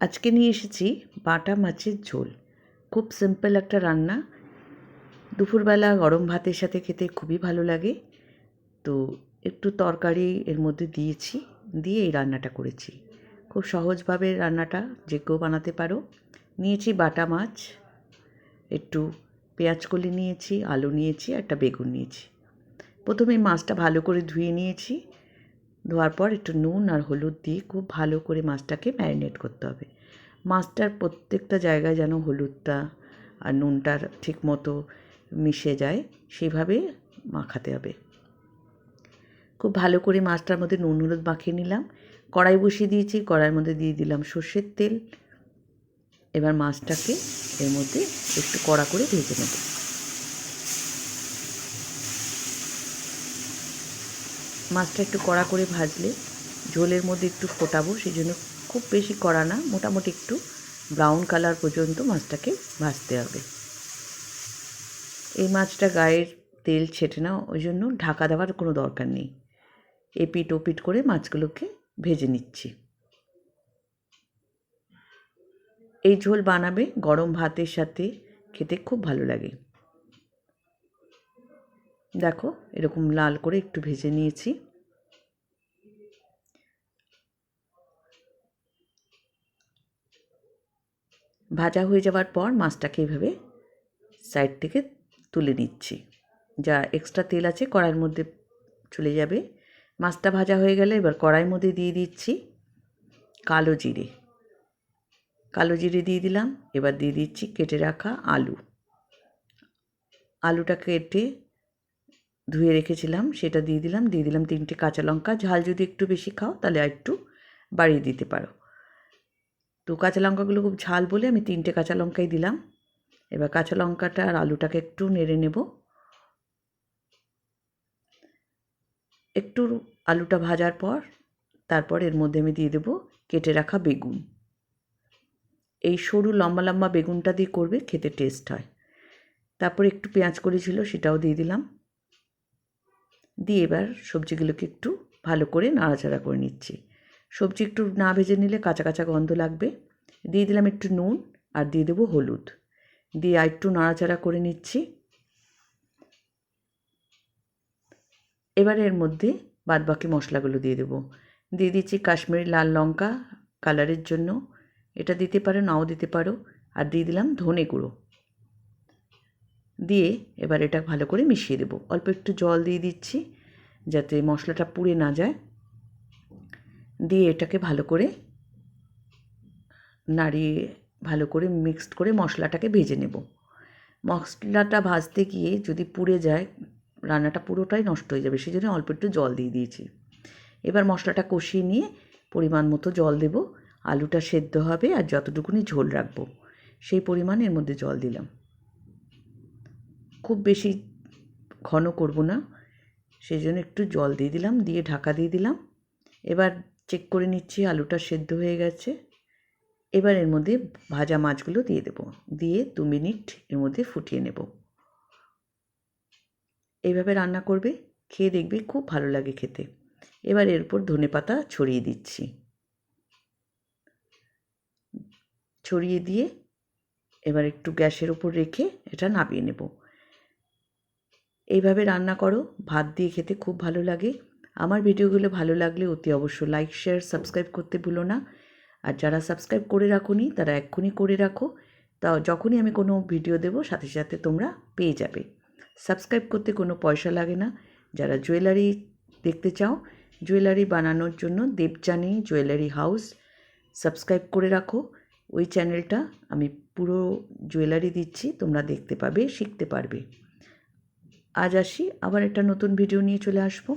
আজকে নিয়ে এসেছি বাটা মাছের ঝোল। খুব সিম্পল একটা রান্না, দুপুরবেলা গরম ভাতের সাথে খেতে খুবই ভালো লাগে। তো একটু তরকারি এর মধ্যে দিয়েছি, দিয়ে এই রান্নাটা করেছি। খুব সহজভাবে রান্নাটা যে কেউ বানাতে পারো। নিয়েছি বাটা মাছ, একটু পেঁয়াজ কলি নিয়েছি, আলু নিয়েছি, একটা বেগুন নিয়েছি। প্রথমে মাছটা ভালো করে ধুয়ে নিয়েছি। ধোয়ার পর একটু নুন আর হলুদ দিয়ে খুব ভালো করে মাছটাকে ম্যারিনেট করতে হবে। মাছটার প্রত্যেকটা জায়গায় যেন হলুদটা আর নুনটার ঠিক মতো মিশে যায়, সেইভাবে মাখাতে হবে। খুব ভালো করে মাছটার মধ্যে নুন হলুদ মাখিয়ে নিলাম। কড়াই বসিয়ে দিয়েছি, কড়াইয়ের মধ্যে দিয়ে দিলাম সর্ষের তেল। এবার মাছটাকে এর মধ্যে একটু কড়া করে ভেজে নেব। মাছটা একটু কড়া করে ভাজলে ঝোলের মধ্যে একটু ফোটাবো, সেই জন্য খুব বেশি কড়া না, মোটামুটি একটু ব্রাউন কালার পর্যন্ত মাছটাকে ভাজতে হবে। এই মাছটা গায়ের তেল ছেটে না, ওই জন্য ঢাকা দেওয়ার কোনো দরকার নেই। এপিট ওপিট করে মাছগুলোকে ভেজে নিচ্ছি। এই ঝোল বানাবে গরম ভাতের সাথে, খেতে খুব ভালো লাগে। দেখো এরকম লাল করে একটু ভেজে নিয়েছি। ভাজা হয়ে যাওয়ার পর মাছটাকে এইভাবে সাইড থেকে তুলে নিচ্ছি। যা এক্সট্রা তেল আছে কড়াইয়ের মধ্যে চলে যাবে। মাছটা ভাজা হয়ে গেলে এবার কড়াইয়ের মধ্যে দিয়ে দিচ্ছি কালো জিরে। কালো জিরে দিয়ে দিলাম। এবার দিয়ে দিচ্ছি কেটে রাখা আলু। আলুটা কেটে ধুয়ে রেখেছিলাম, সেটা দিয়ে দিলাম। দিয়ে দিলাম 3টে কাঁচা লঙ্কা। ঝাল যদি একটু বেশি খাও তাহলে একটু বাড়িয়ে দিতে পারো। তো কাঁচা লঙ্কাগুলো খুব ঝাল বলে আমি 3টে কাঁচা লঙ্কাই দিলাম। এবার কাঁচা লঙ্কাটা আর আলুটাকে একটু নেড়ে নেব। একটু আলুটা ভাজার পর তারপর এর মধ্যে আমি দিয়ে দেবো কেটে রাখা বেগুন। এই সরু লম্বা লম্বা বেগুনটা দিয়ে করবে, খেতে টেস্ট হয়। তারপর একটু পেঁয়াজ কলি ছিল, সেটাও দিয়ে দিলাম। দিয়ে এবার সবজিগুলোকে একটু ভালো করে নাড়াচাড়া করে নিচ্ছি। সবজি একটু না ভেজে নিলে কাঁচা কাঁচা গন্ধ লাগবে। দিয়ে দিলাম একটু নুন আর দিয়ে দেবো হলুদ। দিয়ে আর একটু নাড়াচাড়া করে নিচ্ছি। এবার এর মধ্যে বাদবাকি মশলাগুলো দিয়ে দেবো। দিয়ে দিচ্ছি কাশ্মীরি লাল লঙ্কা কালারের জন্য, এটা দিতে পারো নাও দিতে পারো। আর দিয়ে দিলাম ধনে গুঁড়ো। দিয়ে এবার এটা ভালো করে মিশিয়ে দেবো। অল্প একটু জল দিয়ে দিচ্ছি যাতে মশলাটা পুড়ে না যায়। দিয়ে এটাকে ভালো করে নাড়িয়ে ভালো করে মিক্সড করে মশলাটাকে ভেজে নেব। মশলাটা ভাজতে গিয়ে যদি পুড়ে যায় রান্নাটা পুরোটাই নষ্ট হয়ে যাবে, সেই জন্য অল্প একটু জল দিয়ে দিয়েছি। এবার মশলাটা কষিয়ে নিয়ে পরিমাণ মতো জল দেব। আলুটা সেদ্ধ হবে আর যতটুকুনি ঝোল রাখবো সেই পরিমাণ এর মধ্যে জল দিলাম। খুব বেশি ঘন করব না, সেই জন্য একটু জল দিয়ে দিলাম। দিয়ে ঢাকা দিয়ে দিলাম। এবার চেক করে নিচ্ছি আলুটা সেদ্ধ হয়ে গেছে। এবার এর মধ্যে ভাজা মাছগুলো দিয়ে দেবো। দিয়ে 2 মিনিট এর মধ্যে ফুটিয়ে নেব। এইভাবে রান্না করবে, খেয়ে দেখবে খুব ভালো লাগে খেতে। এবার এর উপর ধনেপাতা ছড়িয়ে দিচ্ছি। ছড়িয়ে দিয়ে এবার একটু গ্যাসের উপর রেখে এটা নামিয়ে নেব। এইভাবে রান্না করো, ভাত দিয়ে খেতে খুব ভালো লাগে। আমার ভিডিওগুলো ভালো লাগলে অতি অবশ্য লাইক শেয়ার সাবস্ক্রাইব করতে ভুলো না। আর যারা সাবস্ক্রাইব করে রাখোনি তারা এক্ষুনি করে রাখো, তা যখনই আমি কোনো ভিডিও দেবো সাথে সাথে তোমরা পেয়ে যাবে। সাবস্ক্রাইব করতে কোনো পয়সা লাগে না। যারা জুয়েলারি দেখতে চাও, জুয়েলারি বানানোর জন্য দেবযানী জুয়েলারি হাউস সাবস্ক্রাইব করে রাখো। ওই চ্যানেলটা আমি পুরো জুয়েলারি দিচ্ছি, তোমরা দেখতে পাবে, শিখতে পারবে। আজ আসি, আবার একটা নতুন ভিডিও নিয়ে চলে আসবো।